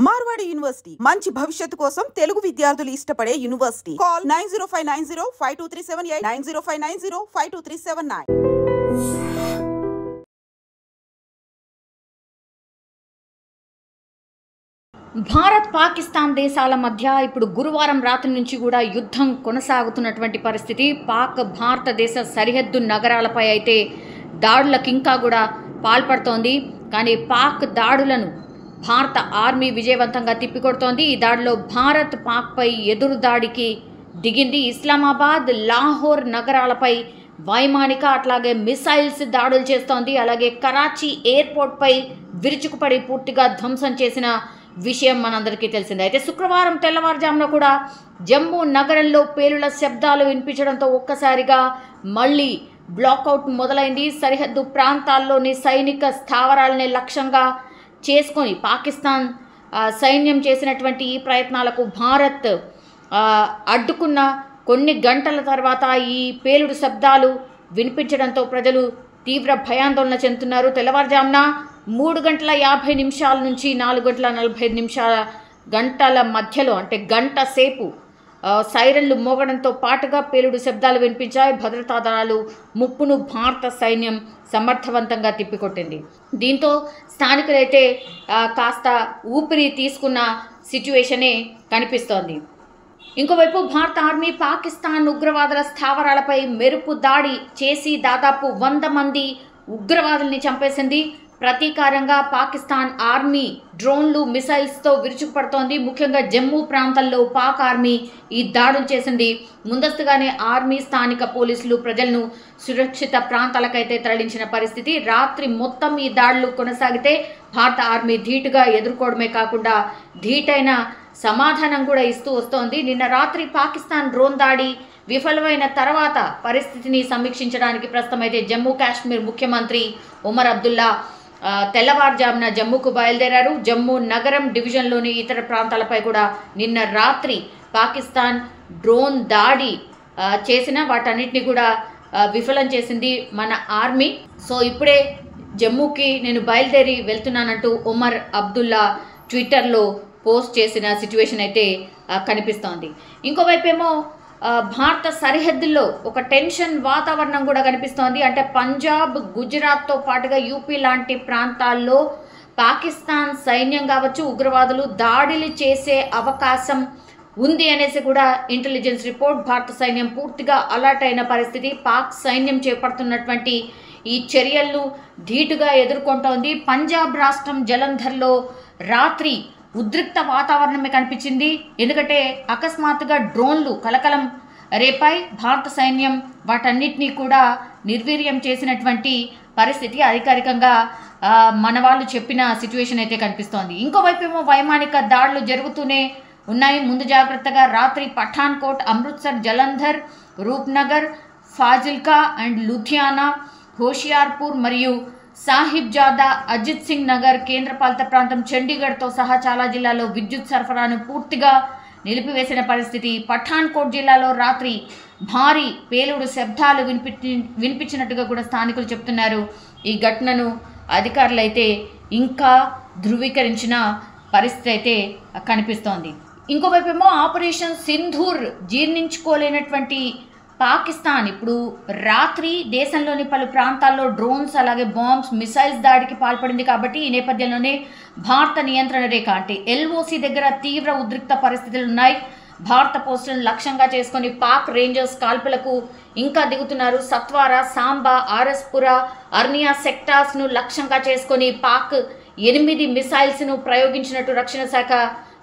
Marwadi university మంచి భవిష్యత్తు కోసం తెలుగు విద్యార్థులు ఇష్టపడే యూనివర్సిటీ. కాల్ 9059052378 9059052379. భారత్ పాకిస్తాన్ దేశాల మధ్య ఇప్పుడు గురువారం రాత్రి నుంచి కూడా యుద్ధం కొనసాగుతున్నటువంటి పరిస్థితి. పాక్ భారతదేశ సరిహద్దు నగరాలపై అయితే దాడులకు ఇంకా కూడా పాల్పడుతోంది. కానీ పాక్ దాడులను భారత ఆర్మీ విజయవంతంగా తిప్పికొడుతోంది. ఈ దాడిలో భారత్ పాక్పై ఎదురు దాడికి దిగింది. ఇస్లామాబాద్, లాహోర్ నగరాలపై వైమానిక అట్లాగే మిసైల్స్ దాడులు చేస్తోంది. అలాగే కరాచీ ఎయిర్పోర్ట్పై విరుచుకుపడి పూర్తిగా ధ్వంసం చేసిన విషయం మనందరికీ తెలిసిందే. అయితే శుక్రవారం తెల్లవారుజామున కూడా జమ్మూ నగరంలో పేలుళ్ల శబ్దాలు వినిపించడంతో ఒక్కసారిగా మళ్ళీ బ్లాకౌట్ మొదలైంది. సరిహద్దు ప్రాంతాల్లోని సైనిక స్థావరాలని లక్ష్యంగా చేసుకొని పాకిస్తాన్ సైన్యం చేసినటువంటి ఈ ప్రయత్నాలకు భారత్ అడ్డుకున్న కొన్ని గంటల తర్వాత ఈ పేలుడు శబ్దాలు వినిపించడంతో ప్రజలు తీవ్ర భయాందోళన చెందుతున్నారు. తెల్లవారుజామున 3:50 నుంచి 4:45 గంటల మధ్యలో అంటే గంట సేపు సైరన్లు మోగడంతో పాటుగా పేలుడు శబ్దాలు వినిపించాయి. భద్రతా దళాలు ముప్పును భారత సైన్యం సమర్థవంతంగా తిప్పికొట్టింది. దీంతో స్థానికులైతే కాస్త ఊపిరి తీసుకున్న సిచ్యువేషనే కనిపిస్తోంది. ఇంకోవైపు భారత ఆర్మీ పాకిస్తాన్ ఉగ్రవాదుల స్థావరాలపై మెరుపు దాడి చేసి దాదాపు 100 మంది ఉగ్రవాదుల్ని చంపేసింది. ప్రతీకారంగా పాకిస్తాన్ ఆర్మీ డ్రోన్లు, మిసైల్స్తో విరుచుకుపడుతోంది. ముఖ్యంగా జమ్మూ ప్రాంతంలో పాక్ ఆర్మీ ఈ దాడులు చేసింది. ముందస్తుగానే ఆర్మీ, స్థానిక పోలీసులు ప్రజలను సురక్షిత ప్రాంతాలకైతే తరలించిన పరిస్థితి. రాత్రి మొత్తం ఈ దాడులు కొనసాగితే భారత ఆర్మీ ధీటుగా ఎదుర్కోవడమే కాకుండా ధీటైన సమాధానం కూడా ఇస్తూ వస్తోంది. నిన్న రాత్రి పాకిస్తాన్ డ్రోన్ దాడి విఫలమైన తర్వాత పరిస్థితిని సమీక్షించడానికి ప్రస్తుతమైతే జమ్మూ కాశ్మీర్ ముఖ్యమంత్రి ఉమర్ అబ్దుల్లా తెల్లవారుజామున జమ్మూకు బయలుదేరారు. జమ్మూ నగరం డివిజన్లోని ఇతర ప్రాంతాలపై కూడా నిన్న రాత్రి పాకిస్తాన్ డ్రోన్ దాడి చేసిన వాటన్నిటిని కూడా విఫలం చేసింది మన ఆర్మీ. సో ఇప్పుడే జమ్మూకి నేను బయలుదేరి వెళ్తున్నానంటూ ఉమర్ అబ్దుల్లా ట్విట్టర్లో పోస్ట్ చేసిన సిచ్యువేషన్ అయితే కనిపిస్తోంది. ఇంకోవైపేమో భారత సరిహద్దుల్లో ఒక టెన్షన్ వాతావరణం కూడా కనిపిస్తోంది. అంటే పంజాబ్, గుజరాత్తో పాటుగా యూపీ లాంటి ప్రాంతాల్లో పాకిస్తాన్ సైన్యం కావచ్చు, ఉగ్రవాదులు దాడులు చేసే అవకాశం ఉంది అనేసి కూడా ఇంటెలిజెన్స్ రిపోర్ట్. భారత సైన్యం పూర్తిగా అలర్ట్ అయిన పరిస్థితి. పాక్ సైన్యం చేపడుతున్నటువంటి ఈ చర్యలను ధీటుగా ఎదుర్కొంటోంది. పంజాబ్ రాష్ట్రం జలంధర్లో రాత్రి ఉద్రిక్త వాతావరణమే కనిపించింది. ఎందుకంటే అకస్మాత్తుగా డ్రోన్లు కలకలం రేపాయి. భారత సైన్యం వాటన్నిటినీ కూడా నిర్వీర్యం చేసినటువంటి పరిస్థితి అధికారికంగా మన వాళ్ళు చెప్పిన సిచ్యువేషన్ అయితే కనిపిస్తోంది. ఇంకోవైపు ఏమో వైమానిక దాడులు జరుగుతూనే ఉన్నాయి. ముందు జాగ్రత్తగా రాత్రి పఠాన్కోట్, అమృత్సర్, జలంధర్, రూప్నగర్, ఫాజిల్కా అండ్ లుధియానా, హోషియార్పూర్ మరియు సాహిబ్జాదా, అజిత్ సింగ్ నగర్, కేంద్రపాలిత ప్రాంతం చండీగఢ్తో సహా చాలా జిల్లాల్లో విద్యుత్ సరఫరాను పూర్తిగా నిలిపివేసిన పరిస్థితి. పఠాన్కోట్ జిల్లాలో రాత్రి భారీ పేలుడు శబ్దాలు వినిపించినట్టుగా కూడా స్థానికులు చెప్తున్నారు. ఈ ఘటనను అధికారులు అయితే ఇంకా ధృవీకరించిన పరిస్థితి అయితే కనిపిస్తోంది. ఇంకోవైపు ఏమో ఆపరేషన్ సింధూర్ జీర్ణించుకోలేనటువంటి పాకిస్తాన్ ఇప్పుడు రాత్రి దేశంలోని పలు ప్రాంతాల్లో డ్రోన్స్, అలాగే బాంబ్స్, మిసైల్స్ దాడికి పాల్పడింది. కాబట్టి ఈ నేపథ్యంలోనే భారత నియంత్రణ రేఖ అంటే ఎల్ఓసి దగ్గర తీవ్ర ఉద్రిక్త పరిస్థితులు ఉన్నాయి. భారత పోస్టులను లక్ష్యంగా చేసుకుని పాక్ రేంజర్స్ కాల్పులకు ఇంకా దిగుతున్నారు. సత్వారా, సాంబా, ఆర్ఎస్పురా, అర్నియా సెక్టార్స్ను లక్ష్యంగా చేసుకొని పాక్ 8 మిసైల్స్ను ప్రయోగించినట్టు రక్షణ శాఖ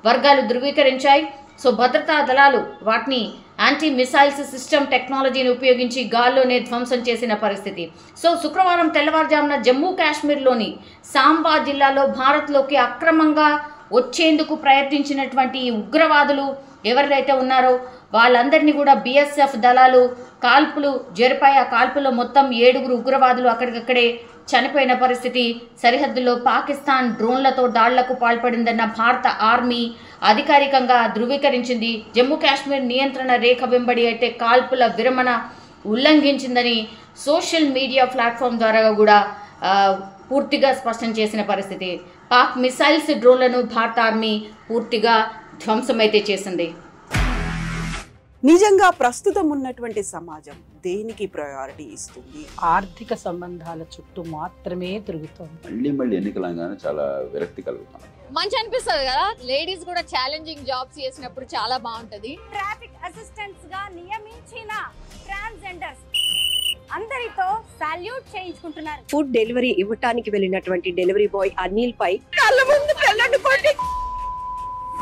వర్గాలు ధృవీకరించాయి. సో భద్రతా దళాలు వాటిని యాంటీ మిసైల్స్ సిస్టమ్ టెక్నాలజీని ఉపయోగించి గాల్లోనే ధ్వంసం చేసిన పరిస్థితి. సో శుక్రవారం తెల్లవారుజామున జమ్మూ కాశ్మీర్లోని సాంబా జిల్లాలో భారత్లోకి అక్రమంగా వచ్చేందుకు ప్రయత్నించినటువంటి ఉగ్రవాదులు ఎవరైతే ఉన్నారో వాళ్ళందరినీ కూడా బీఎస్ఎఫ్ దళాలు కాల్పులు జరిపాయి. ఆ కాల్పుల్లో మొత్తం 7 ఉగ్రవాదులు అక్కడికక్కడే చనిపోయిన పరిస్థితి. సరిహద్దుల్లో పాకిస్తాన్ డ్రోన్లతో దాడులకు పాల్పడిందన్న భారత ఆర్మీ అధికారికంగా ధృవీకరించింది. జమ్మూ కాశ్మీర్ నియంత్రణ రేఖ వెంబడి అయితే కాల్పుల విరమణ ఉల్లంఘించిందని సోషల్ మీడియా ప్లాట్ఫామ్ ద్వారా కూడా పూర్తిగా స్పష్టం చేసిన పరిస్థితి. పాక్ మిసైల్స్ డ్రోన్లను భారత ఆర్మీ పూర్తిగా ధ్వంసమైతే చేసింది. నిజంగా ప్రస్తుతం ఉన్నటువంటి సమాజం దేనికి ప్రయారిటీ ఇస్తుంది? ఆర్థిక సంబంధాల చుట్టూ మాత్రమే తిరుగుతోంది. మళ్ళీ ఎన్నికలంగానే చాలా విరక్తి కలుగుతాం. మంచి అనిపిస్తుంది కదా, లేడీస్ కూడా ఛాలెంజింగ్ జాబ్స్ చేసినప్పుడు చాలా బాగుంటది. ట్రాఫిక్ అసిస్టెంట్స్ గా నియమించిన ట్రాన్స్జెండర్స్ అందరితో సాల్యూట్ చేయించుకుంటున్నారు. ఫుడ్ డెలివరీ ఇవ్వటానికి వెళ్ళినటువంటి డెలివరీ బాయ్ అనిల్ పై కళ్ళ ముందు